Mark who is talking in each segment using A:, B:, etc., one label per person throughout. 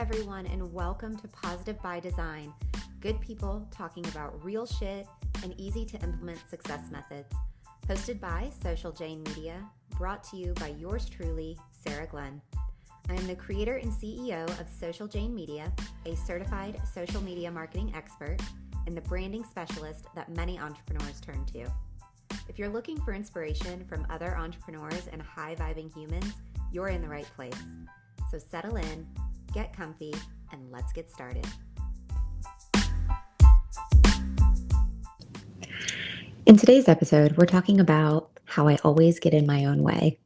A: everyone, and welcome to Positive by Design. Good people talking about real shit and easy to implement success methods. Hosted by Social Jane Media, brought to you by yours truly, Sarah Glenn. I am the creator and CEO of Social Jane Media, a certified social media marketing expert and the branding specialist that many entrepreneurs turn to. If you're looking for inspiration from other entrepreneurs and high-vibing humans, you're in the right place. So settle in, get comfy, and let's get started. In today's episode, we're talking about how I always get in my own way.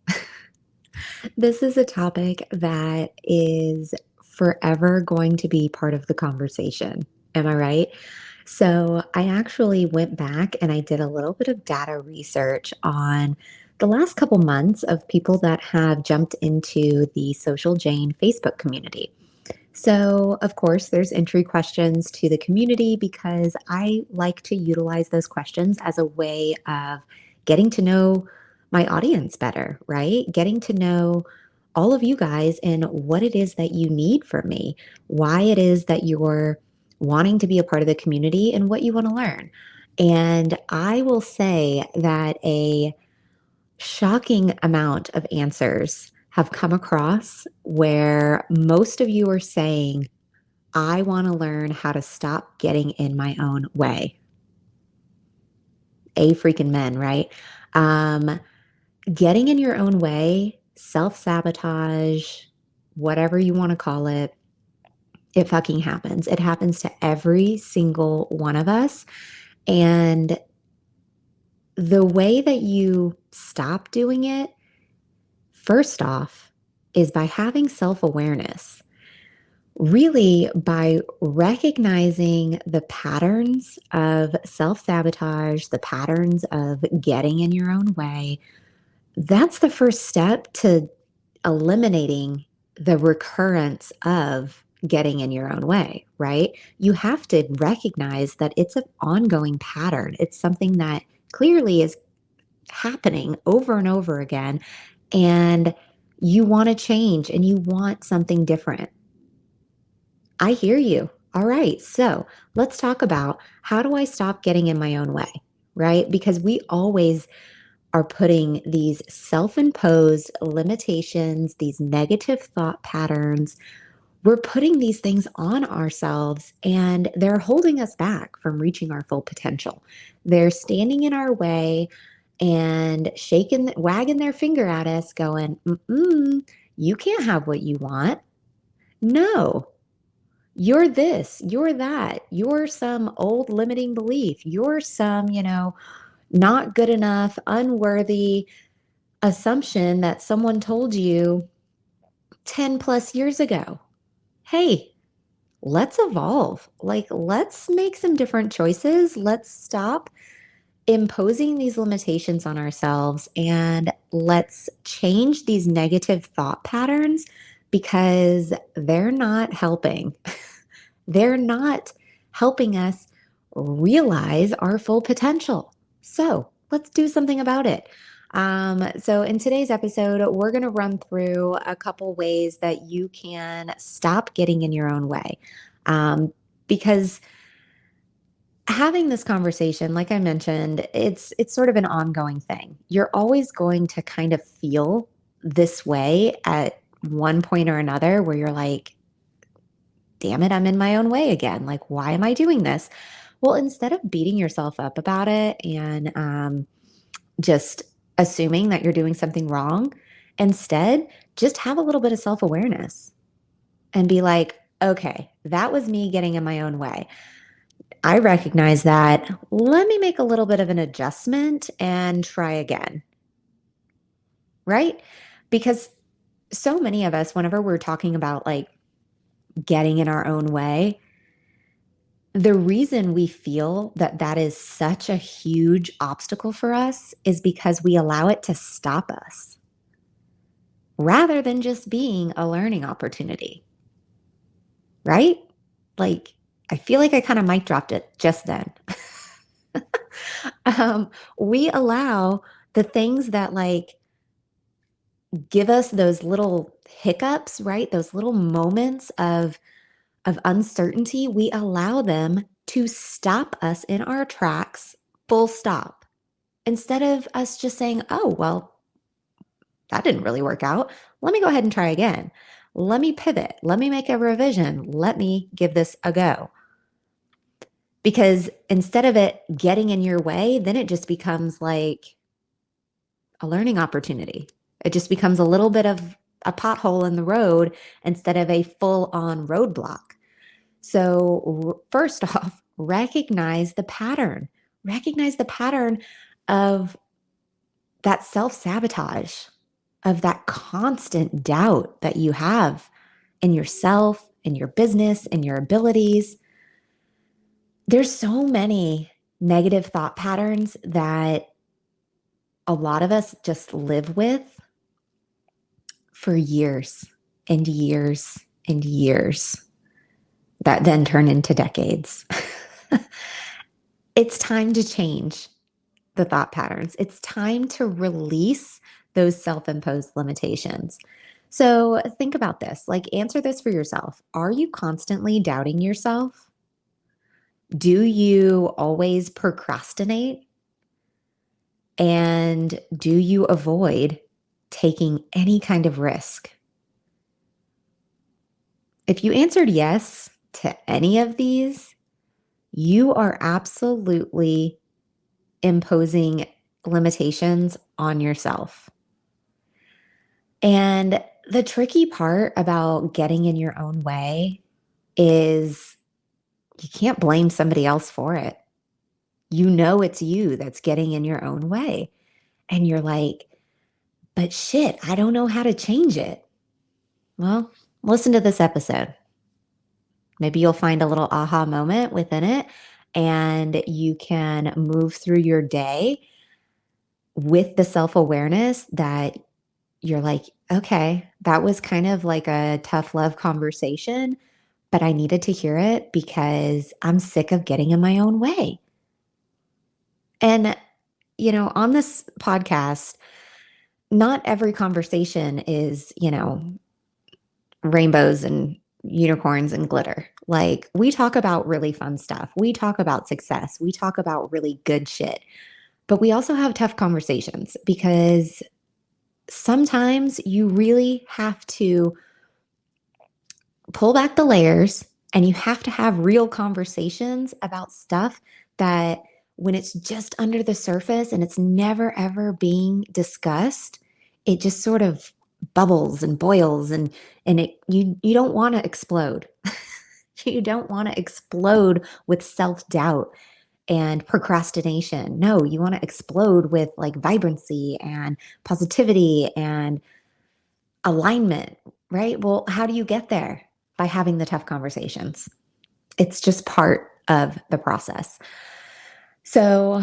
A: This is a topic that is forever going to be part of the conversation. Am I right? So I actually went back and I did a little bit of data research on the last couple months of people that have jumped into the Social Jane Facebook community. So, of course, there's entry questions to the community because I like to utilize those questions as a way of getting to know my audience better, right? Getting to know all of you guys and what it is that you need from me, why it is that you're wanting to be a part of the community and what you want to learn. And I will say that a shocking amount of answers have come across where most of you are saying, I want to learn how to stop getting in my own way. A freaking men, right? Getting in your own way, self-sabotage, whatever you want to call it, it fucking happens. It happens to every single one of us. And the way that you stop doing it, first off, is by having self-awareness. Really, by recognizing the patterns of self-sabotage, the patterns of getting in your own way, that's the first step to eliminating the recurrence of getting in your own way, right? You have to recognize that it's an ongoing pattern. It's something that clearly is happening over and over again, and you want to change and you want something different. I hear you. All right. So let's talk about how do I stop getting in my own way, right? Because we always are putting these self-imposed limitations, these negative thought patterns, we're putting these things on ourselves and they're holding us back from reaching our full potential. They're standing in our way and wagging their finger at us going, you can't have what you want. No, you're this, you're that, you're some old limiting belief, you're some, not good enough, unworthy assumption that someone told you 10 plus years ago. Hey, let's evolve. Let's make some different choices. Let's stop imposing these limitations on ourselves and let's change these negative thought patterns because they're not helping. They're not helping us realize our full potential. So let's do something about it. So in today's episode, we're going to run through a couple ways that you can stop getting in your own way. Because having this conversation, like I mentioned, it's sort of an ongoing thing. You're always going to kind of feel this way at one point or another where you're like, damn it, I'm in my own way again. Like, why am I doing this? Well, instead of beating yourself up about it and just assuming that you're doing something wrong, instead, just have a little bit of self-awareness and be like, okay, that was me getting in my own way. I recognize that. Let me make a little bit of an adjustment and try again. Right? Because so many of us, whenever we're talking about like getting in our own way, the reason we feel that that is such a huge obstacle for us is because we allow it to stop us rather than just being a learning opportunity. Right? Like, I feel like I kind of mic dropped it just then. We allow the things that like give us those little hiccups, right? Those little moments of uncertainty, we allow them to stop us in our tracks, full stop. Instead of us just saying, oh, well, that didn't really work out. Let me go ahead and try again. Let me pivot. Let me make a revision. Let me give this a go. Because instead of it getting in your way, then it just becomes like a learning opportunity. It just becomes a little bit of a pothole in the road instead of a full on roadblock. So, first off, recognize the pattern. Recognize the pattern of that self sabotage, of that constant doubt that you have in yourself, in your business, in your abilities. There's so many negative thought patterns that a lot of us just live with for years and years and years that then turn into decades. It's time to change the thought patterns. It's time to release those self imposed limitations. So think about this, like answer this for yourself. Are you constantly doubting yourself? Do you always procrastinate? And do you avoid taking any kind of risk? If you answered yes to any of these, you are absolutely imposing limitations on yourself. And the tricky part about getting in your own way is you can't blame somebody else for it. You know it's you that's getting in your own way. And you're like, but shit, I don't know how to change it. Well, listen to this episode. Maybe you'll find a little aha moment within it and you can move through your day with the self awareness that you're like, okay, that was kind of like a tough love conversation, but I needed to hear it because I'm sick of getting in my own way. And, on this podcast, not every conversation is, rainbows and unicorns and glitter. Like, we talk about really fun stuff. We talk about success. We talk about really good shit. But we also have tough conversations because sometimes you really have to pull back the layers and you have to have real conversations about stuff that when it's just under the surface and it's never ever being discussed, it just sort of bubbles and boils and you don't want to explode. You don't want to explode with self-doubt and procrastination. No, you want to explode with like vibrancy and positivity and alignment, right? Well, how do you get there? By having the tough conversations. It's just part of the process. So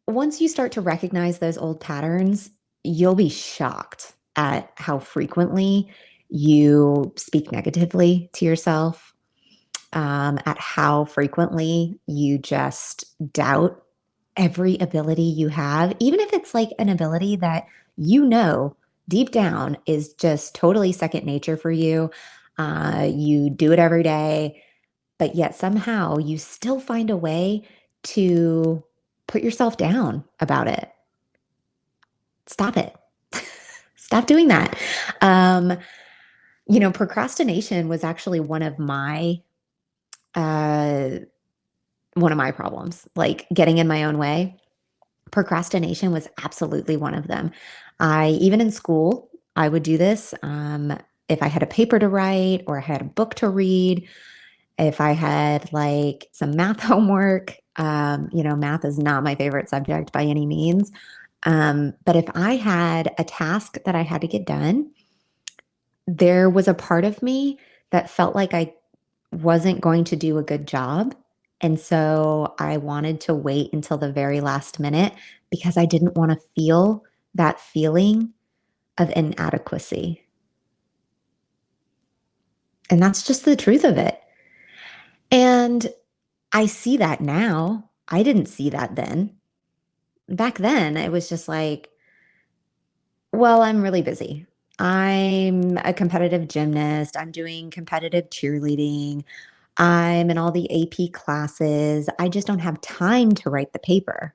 A: once you start to recognize those old patterns, you'll be shocked at how frequently you speak negatively to yourself, at how frequently you just doubt every ability you have, even if it's like an ability that deep down is just totally second nature for you. You do it every day, but yet somehow you still find a way to put yourself down about it. Stop it. Stop doing that. Procrastination was actually uh, one of my problems, like getting in my own way. Procrastination was absolutely one of them. Even in school, I would do this. If I had a paper to write or I had a book to read, if I had like some math homework, math is not my favorite subject by any means. But if I had a task that I had to get done, there was a part of me that felt like I wasn't going to do a good job. And so I wanted to wait until the very last minute because I didn't want to feel that feeling of inadequacy. And that's just the truth of it. And I see that now. I didn't see that then. Back then, it was just like, Well, I'm really busy. I'm a competitive gymnast. I'm doing competitive cheerleading. I'm in all the AP classes. I just don't have time to write the paper.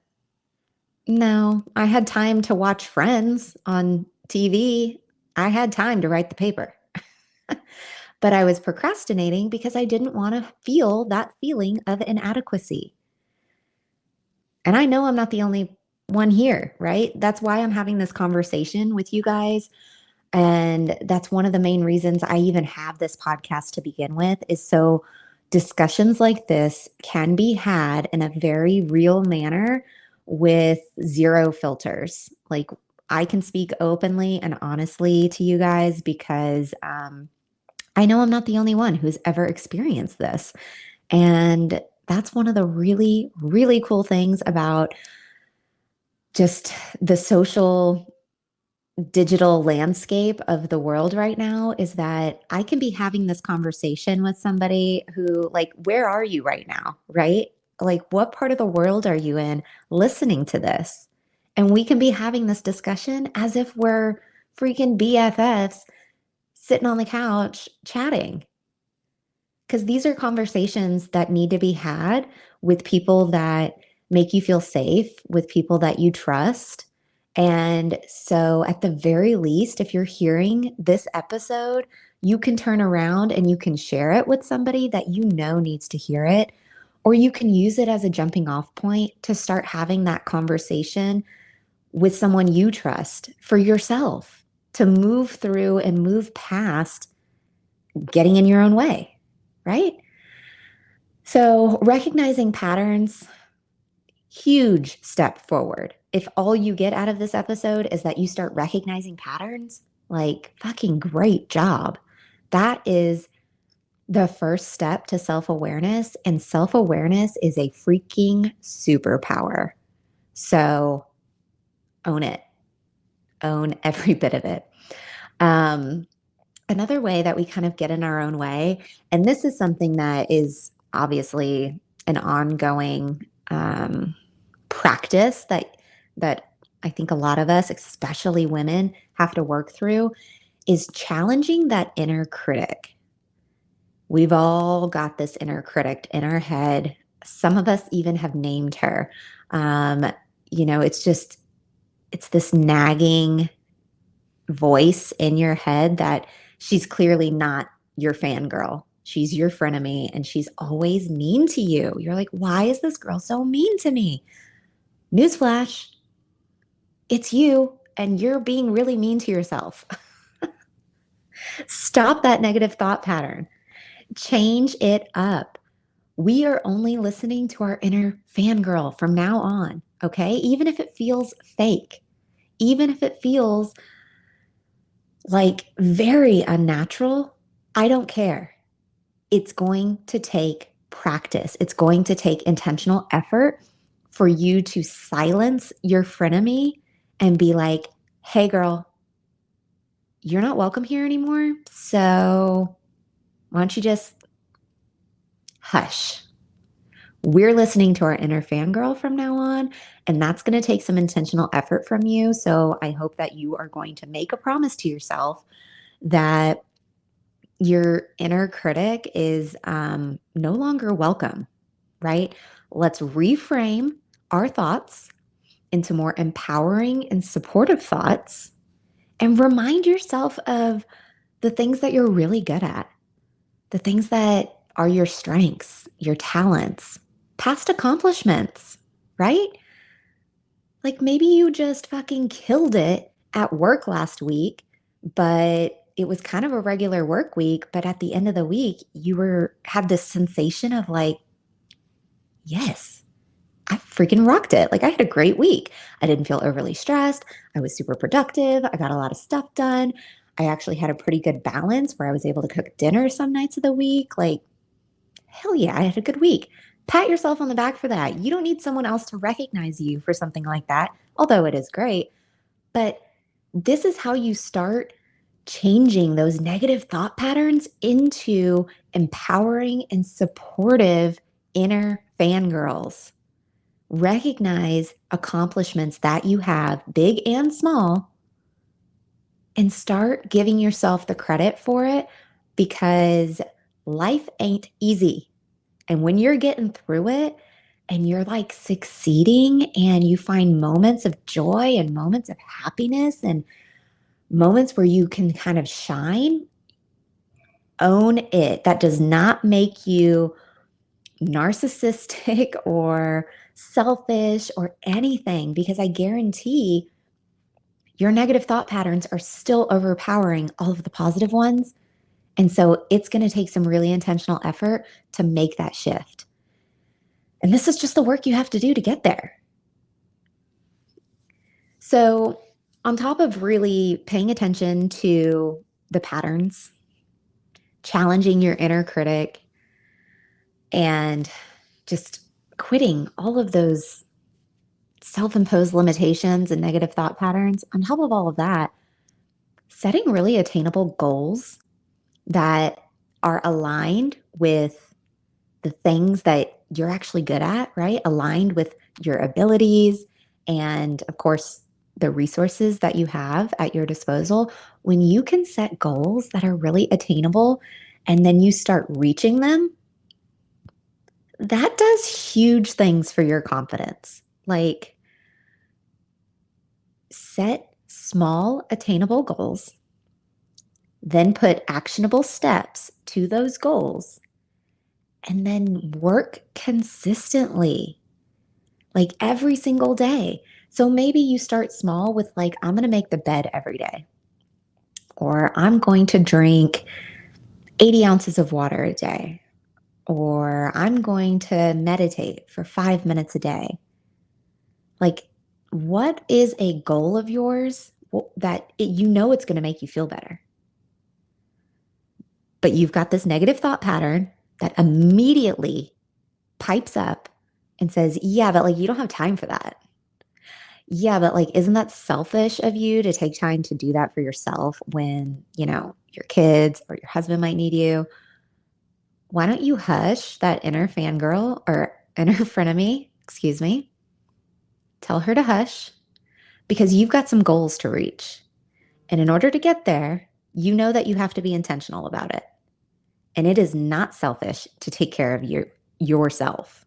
A: No, I had time to watch Friends on TV. I had time to write the paper. But I was procrastinating because I didn't want to feel that feeling of inadequacy. And I know I'm not the only one here, right? That's why I'm having this conversation with you guys. And that's one of the main reasons I even have this podcast to begin with, is so discussions like this can be had in a very real manner with zero filters. Like, I can speak openly and honestly to you guys because I know I'm not the only one who's ever experienced this. And that's one of the really, really cool things about just the social digital landscape of the world right now, is that I can be having this conversation with somebody who, like, where are you right now? Right? Like, what part of the world are you in listening to this? And we can be having this discussion as if we're freaking BFFs sitting on the couch chatting. Because these are conversations that need to be had with people that make you feel safe, with people that you trust. And so, at the very least, if you're hearing this episode, you can turn around and you can share it with somebody that you know needs to hear it, or you can use it as a jumping off point to start having that conversation with someone you trust for yourself, to move through and move past getting in your own way, right? So, recognizing patterns, huge step forward. If all you get out of this episode is that you start recognizing patterns, like, fucking great job. That is the first step to self awareness, and self awareness is a freaking superpower. So, own it, own every bit of it. Um, Another way that we kind of get in our own way, and this is something that is obviously an ongoing practice that I think a lot of us, especially women, have to work through, is challenging that inner critic. We've all got this inner critic in our head. Some of us even have named her. Um, it's this nagging voice in your head that she's clearly not your fangirl. She's your frenemy and she's always mean to you. You're like, why is this girl so mean to me? Newsflash, it's you, and you're being really mean to yourself. Stop that negative thought pattern. Change it up. We are only listening to our inner fangirl from now on, okay? Even if it feels fake, even if it feels like very unnatural, I don't care. It's going to take practice. It's going to take intentional effort for you to silence your frenemy and be like, hey, girl, you're not welcome here anymore. So why don't you just hush? We're listening to our inner fangirl from now on, and that's going to take some intentional effort from you. So I hope that you are going to make a promise to yourself that your inner critic is no longer welcome, right? Let's reframe our thoughts into more empowering and supportive thoughts, and remind yourself of the things that you're really good at, the things that are your strengths, your talents, past accomplishments, right? Like, maybe you just fucking killed it at work last week, but it was kind of a regular work week. But at the end of the week, had this sensation of like, yes, I freaking rocked it. Like, I had a great week. I didn't feel overly stressed. I was super productive. I got a lot of stuff done. I actually had a pretty good balance where I was able to cook dinner some nights of the week. Like, hell yeah, I had a good week. Pat yourself on the back for that. You don't need someone else to recognize you for something like that, although it is great. But this is how you start changing those negative thought patterns into empowering and supportive inner fangirls. Recognize accomplishments that you have, big and small, and start giving yourself the credit for it because life ain't easy. And when you're getting through it and you're like succeeding and you find moments of joy and moments of happiness and moments where you can kind of shine, own it. That does not make you narcissistic or selfish or anything, because I guarantee your negative thought patterns are still overpowering all of the positive ones. And so it's going to take some really intentional effort to make that shift. And this is just the work you have to do to get there. So, on top of really paying attention to the patterns, challenging your inner critic, and just quitting all of those self imposed limitations and negative thought patterns, on top of all of that, setting really attainable goals that are aligned with the things that you're actually good at, right? Aligned with your abilities and, of course, the resources that you have at your disposal. When you can set goals that are really attainable and then you start reaching them, that does huge things for your confidence. Like, set small, attainable goals, then put actionable steps to those goals, and then work consistently, like every single day. So maybe you start small with, like, I'm going to make the bed every day, or I'm going to drink 80 ounces of water a day, or I'm going to meditate for 5 minutes a day. Like, what is a goal of yours that you know it's going to make you feel better? But you've got this negative thought pattern that immediately pipes up and says, yeah, but like, you don't have time for that. Yeah, but like, isn't that selfish of you to take time to do that for yourself when, your kids or your husband might need you? Why don't you hush that inner fangirl or inner frenemy? Excuse me. Tell her to hush, because you've got some goals to reach. And in order to get there, you know that you have to be intentional about it. And it is not selfish to take care of yourself.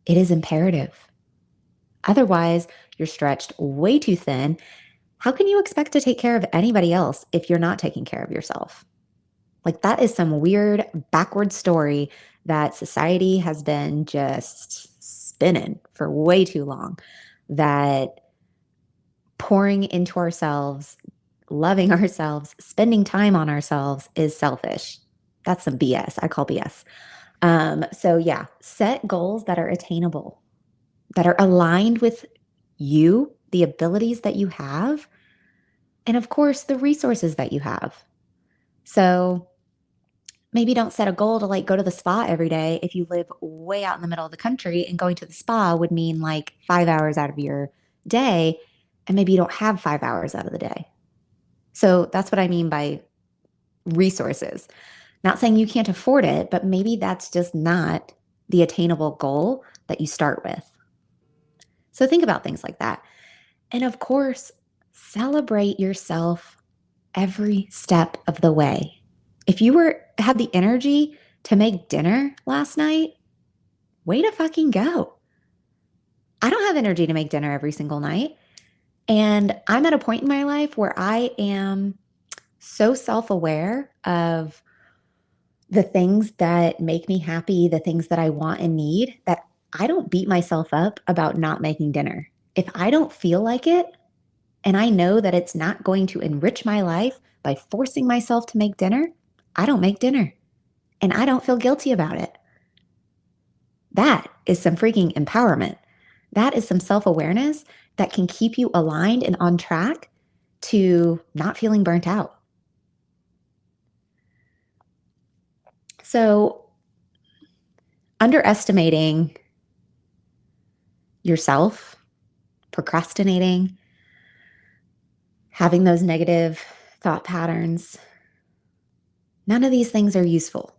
A: It is imperative. Otherwise, you're stretched way too thin. How can you expect to take care of anybody else if you're not taking care of yourself? Like, that is some weird backward story that society has been just spinning for way too long, that pouring into ourselves, loving ourselves, spending time on ourselves is selfish. That's some BS. I call BS. So yeah, set goals that are attainable, that are aligned with you, the abilities that you have, and of course, the resources that you have. So maybe don't set a goal to like go to the spa every day if you live way out in the middle of the country and going to the spa would mean like 5 hours out of your day, and maybe you don't have 5 hours out of the day. So that's what I mean by resources. Not saying you can't afford it, but maybe that's just not the attainable goal that you start with. So think about things like that. And of course, celebrate yourself every step of the way. If you had the energy to make dinner last night, way to fucking go. I don't have energy to make dinner every single night. And I'm at a point in my life where I am so self-aware of the things that make me happy, the things that I want and need, that I don't beat myself up about not making dinner. If I don't feel like it, and I know that it's not going to enrich my life by forcing myself to make dinner, I don't make dinner. And I don't feel guilty about it. That is some freaking empowerment. That is some self-awareness that can keep you aligned and on track to not feeling burnt out. So, underestimating yourself, procrastinating, having those negative thought patterns, none of these things are useful.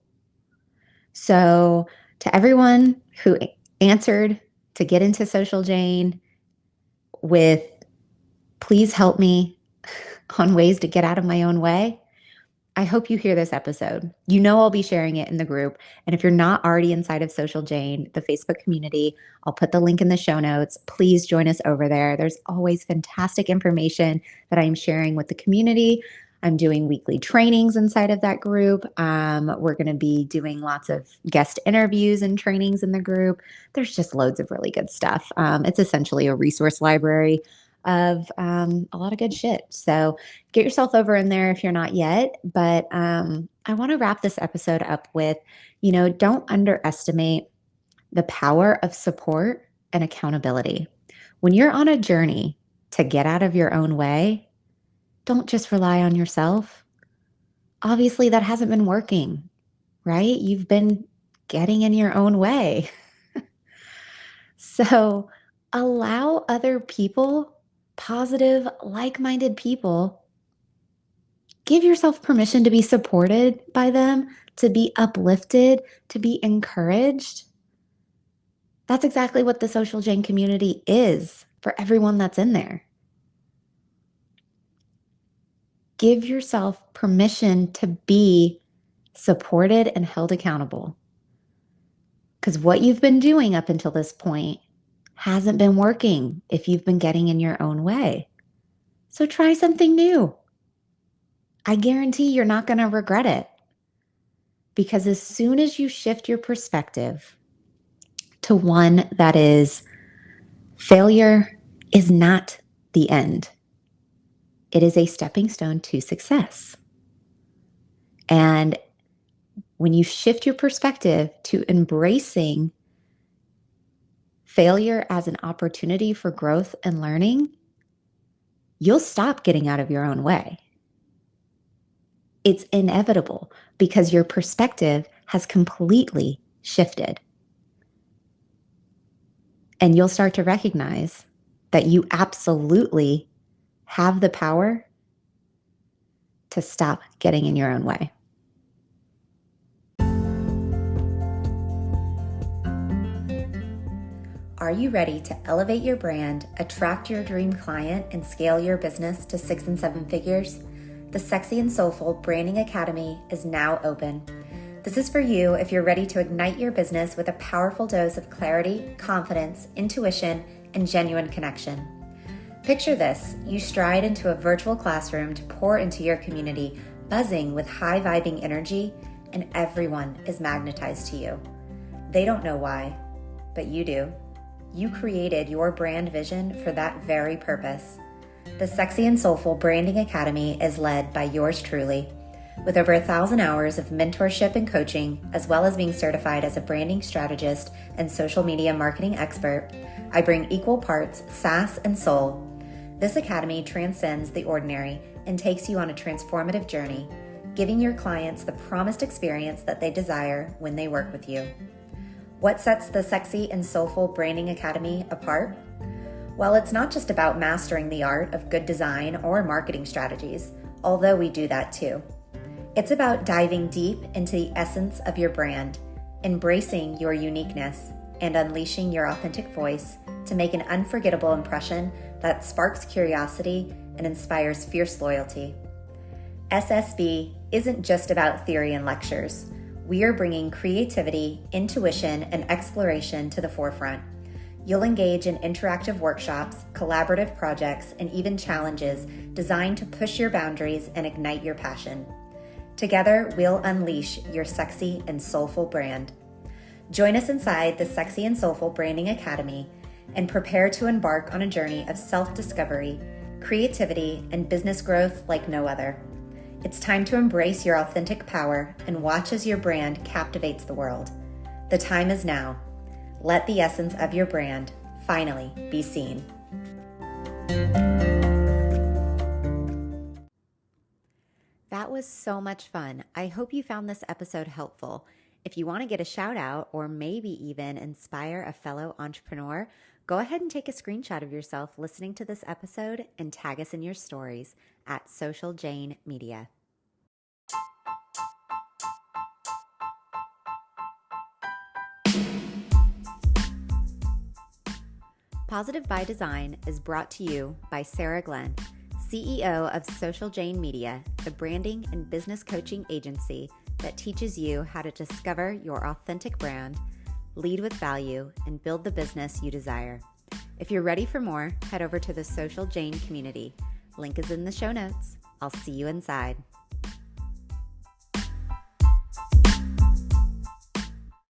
A: So, to everyone who answered to get into Social Jane with, please help me, on ways to get out of my own way, I hope you hear this episode. You know I'll be sharing it in the group. And if you're not already inside of Social Jane, the Facebook community, I'll put the link in the show notes. Please join us over there. There's always fantastic information that I'm sharing with the community. I'm doing weekly trainings inside of that group. We're going to be doing lots of guest interviews and trainings in the group. There's just loads of really good stuff. It's essentially a resource library of a lot of good shit. So get yourself over in there if you're not yet. But I want to wrap this episode up with, don't underestimate the power of support and accountability. When you're on a journey to get out of your own way, don't just rely on yourself. Obviously, that hasn't been working, right? You've been getting in your own way. So allow other people, positive, like minded people, give yourself permission to be supported by them, to be uplifted, to be encouraged. That's exactly what the Social Jane community is for everyone that's in there. Give yourself permission to be supported and held accountable. Because what you've been doing up until this point hasn't been working if you've been getting in your own way. So try something new. I guarantee you're not going to regret it. Because as soon as you shift your perspective to one that is failure is not the end, it is a stepping stone to success. And when you shift your perspective to embracing failure as an opportunity for growth and learning, you'll stop getting out of your own way. It's inevitable because your perspective has completely shifted. And you'll start to recognize that you absolutely have the power to stop getting in your own way. Are you ready to elevate your brand, attract your dream client, and scale your business to 6 and 7 figures? The Sexy and Soulful Branding Academy is now open. This is for you if you're ready to ignite your business with a powerful dose of clarity, confidence, intuition, and genuine connection. Picture this: you stride into a virtual classroom to pour into your community, buzzing with high-vibing energy, and everyone is magnetized to you. They don't know why, but you do. You created your brand vision for that very purpose. The Sexy and Soulful Branding Academy is led by yours truly. With over 1,000 hours of mentorship and coaching, as well as being certified as a branding strategist and social media marketing expert, I bring equal parts sass and soul. This academy transcends the ordinary and takes you on a transformative journey, giving your clients the promised experience that they desire when they work with you. What sets the Sexy and Soulful Branding Academy apart? Well, it's not just about mastering the art of good design or marketing strategies, although we do that too. It's about diving deep into the essence of your brand, embracing your uniqueness, and unleashing your authentic voice to make an unforgettable impression that sparks curiosity and inspires fierce loyalty. SSB isn't just about theory and lectures. We are bringing creativity, intuition, and exploration to the forefront. You'll engage in interactive workshops, collaborative projects, and even challenges designed to push your boundaries and ignite your passion. Together, we'll unleash your sexy and soulful brand. Join us inside the Sexy and Soulful Branding Academy and prepare to embark on a journey of self-discovery, creativity, and business growth like no other. It's time to embrace your authentic power and watch as your brand captivates the world. The time is now. Let the essence of your brand finally be seen. That was so much fun. I hope you found this episode helpful. If you want to get a shout out or maybe even inspire a fellow entrepreneur, go ahead and take a screenshot of yourself listening to this episode and tag us in your stories at Social Jane Media. Positive by Design is brought to you by Sarah Glenn,
B: CEO of Social Jane Media, the branding and business coaching agency that teaches you how to discover your authentic brand, lead with value, and build the business you desire. If you're ready for more, head over to the Social Jane community. Link is in the show notes. I'll see you inside.